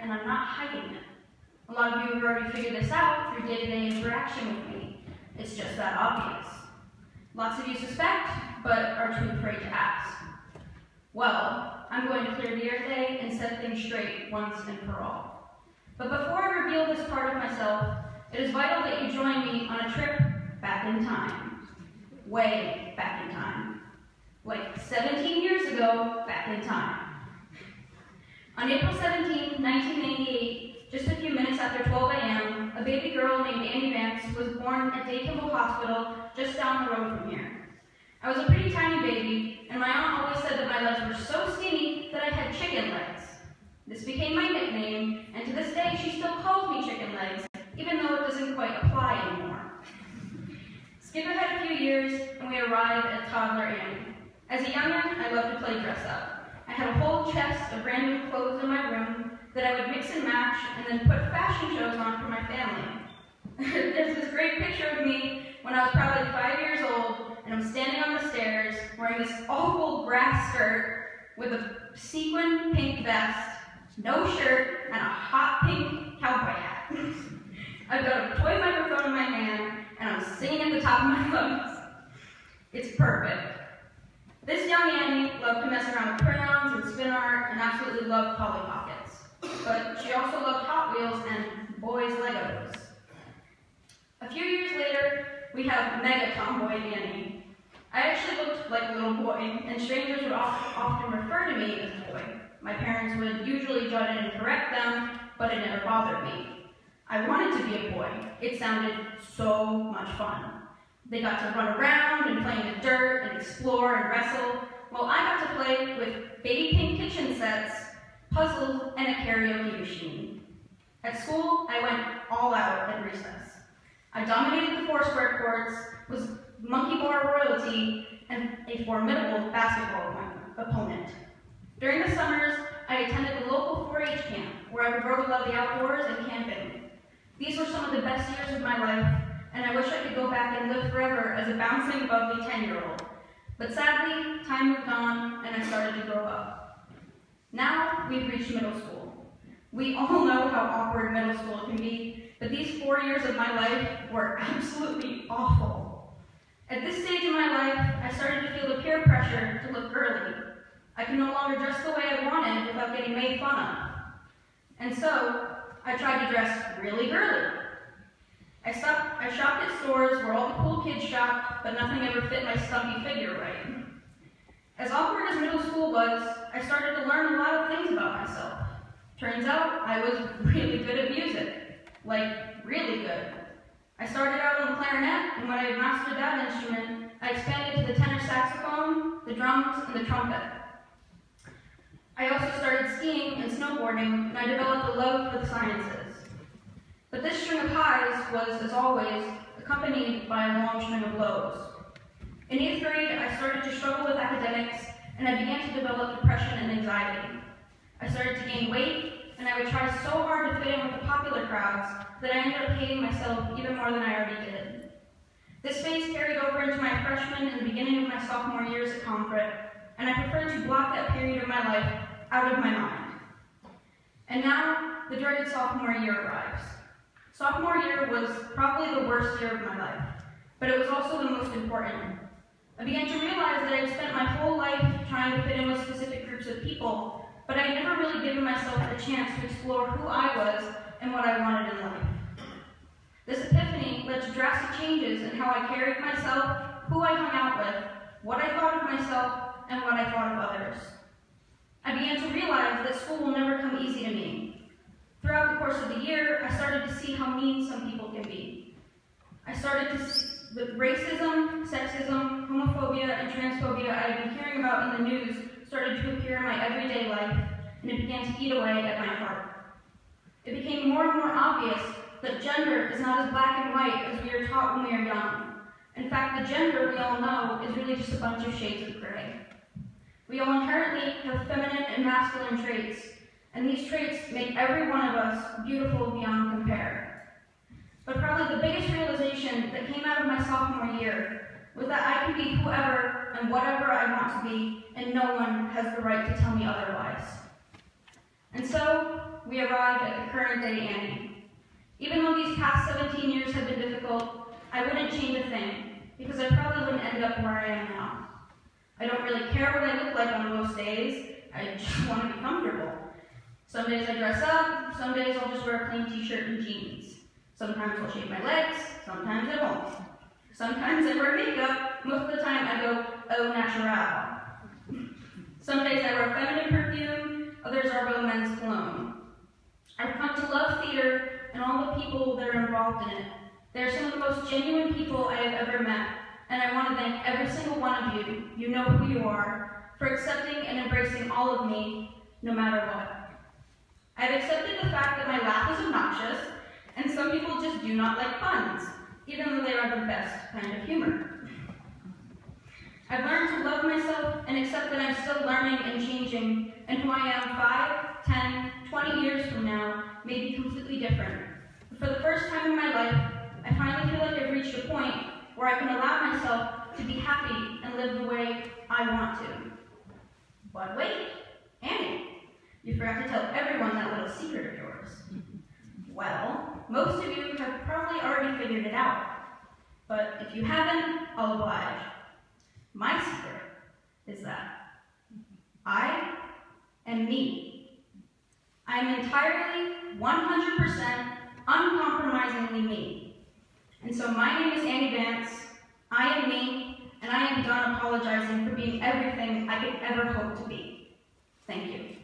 and I'm not hiding it. A lot of you have already figured this out through day-to-day interaction with me. It's just that obvious. Lots of you suspect, but are too afraid to ask. Well, I'm going to clear the air today and set things straight once and for all. But before I reveal this part of myself, it is vital that you join me on a trip back in time. Way back in time. Like 17 years ago, back in time. On April 17, 1998, just a few minutes after 12 a.m., a baby girl named Annie Vance was born at Day Kimball Hospital just down the road from here. I was a pretty tiny baby, and my aunt always said that my legs were so skinny that I had chicken legs. This became my nickname, and to this day she still calls me Chicken Legs, even though it doesn't quite apply anymore. Skip ahead a few years, and we arrive at toddler Annie. As a youngin', I loved to play dress up. I had a whole chest of brand new clothes in my room that I would mix and match and then put fashion shows on for my family. There's this great picture of me when I was probably 5 years old, and I'm standing on the stairs wearing this awful grass skirt with a sequin pink vest, no shirt, and a hot pink cowboy hat. I've got a toy microphone in my hand, and I'm singing at the top of my lungs. It's perfect. This young Annie loved to mess around with crayons and spin art and absolutely loved Polly Pockets. But she also loved Hot Wheels and boys' Legos. A few years later, we have mega tomboy Annie. I actually looked like a little boy, and strangers would often refer to me as a boy. My parents would usually judge and correct them, but it never bothered me. I wanted to be a boy. It sounded so much fun. They got to run around and play in the dirt and explore and wrestle, while I got to play with baby pink kitchen sets, puzzles, and a karaoke machine. At school, I went all out at recess. I dominated the foursquare courts, was monkey bar royalty, and a formidable basketball opponent. During the summers, I attended the local 4-H camp, where I would grow to love the outdoors and camping. These were some of the best years of my life, and I wish I could go back and live forever as a bouncing, bubbly 10-year-old. But sadly, time moved on, and I started to grow up. Now, we've reached middle school. We all know how awkward middle school can be, but these 4 years of my life were absolutely awful. At this stage in my life, I started to feel the peer pressure to look girly. I could no longer dress the way I wanted without getting made fun of. And so, I tried to dress really girly. I shopped at stores where all the cool kids shopped, but nothing ever fit my stumpy figure right. As awkward as middle school was, I started to learn a lot of things about myself. Turns out, I was really good at music. Like, really good. I started out on the clarinet, and when I had mastered that instrument, I expanded to the tenor saxophone, the drums, and the trumpet. I also started skiing and snowboarding, and I developed a love for the sciences. But this string of highs was, as always, accompanied by a long string of lows. In 8th grade, I started to struggle with academics, and I began to develop depression and anxiety. I started to gain weight, and I would try so hard to fit in with the popular crowds that I ended up hating myself even more than I already did. This phase carried over into my freshman and the beginning of my sophomore years at Pomfret, and I preferred to block that period of my life out of my mind. And now, the dreaded sophomore year arrives. Sophomore year was probably the worst year of my life, but it was also the most important. I began to realize that I had spent my whole life trying to fit in with specific groups of people, but I had never really given myself a chance to explore who I was and what I wanted in life. This epiphany led to drastic changes in how I carried myself, who I hung out with, what I thought of myself, and what I thought of others. I began to realize that school will never come easy to me. Throughout the course of the year, I started to see how mean some people can be. I started to see that racism, sexism, homophobia, and transphobia I had been hearing about in the news started to appear in my everyday life, and it began to eat away at my heart. It became more and more obvious that gender is not as black and white as we are taught when we are young. In fact, the gender we all know is really just a bunch of shades of gray. We all inherently have feminine and masculine traits, and these traits make every one of us beautiful beyond compare. But probably the biggest realization that came out of my sophomore year was that I can be whoever and whatever I want to be, and no one has the right to tell me otherwise. And so, we arrived at the current day Annie. Even though these past 17 years have been difficult, I wouldn't change a thing, because I probably wouldn't end up where I am now. I don't really care what I look like on most days, I just want to be comfortable. Some days I dress up, some days I'll just wear a plain t-shirt and jeans. Sometimes I'll shave my legs, sometimes I won't. Sometimes I wear makeup, most of the time I go au naturel. Some days I wear feminine perfume, others are Arbo men's cologne. I've come to love theater and all the people that are involved in it. They are some of the most genuine people I have ever met, and I want to thank every single one of you, you know who you are, for accepting and embracing all of me, no matter what. I've accepted the fact that my laugh is obnoxious, and some people just do not like puns, even though they are the best kind of humor. I've learned to love myself and accept that I'm still learning and changing, and who I am 5, 10, 20 years from now may be completely different. But for the first time in my life, I finally feel like I've reached a point where I can allow myself to be happy and live the way I want to. But wait, Annie, you forgot to tell everyone that little secret of yours. Well, most of you have probably already figured it out, but if you haven't, I'll oblige. My secret is that I am me. I am entirely, 100%, uncompromisingly me. And so my name is Annie Vance, I am me, and I am done apologizing for being everything I could ever hope to be. Thank you.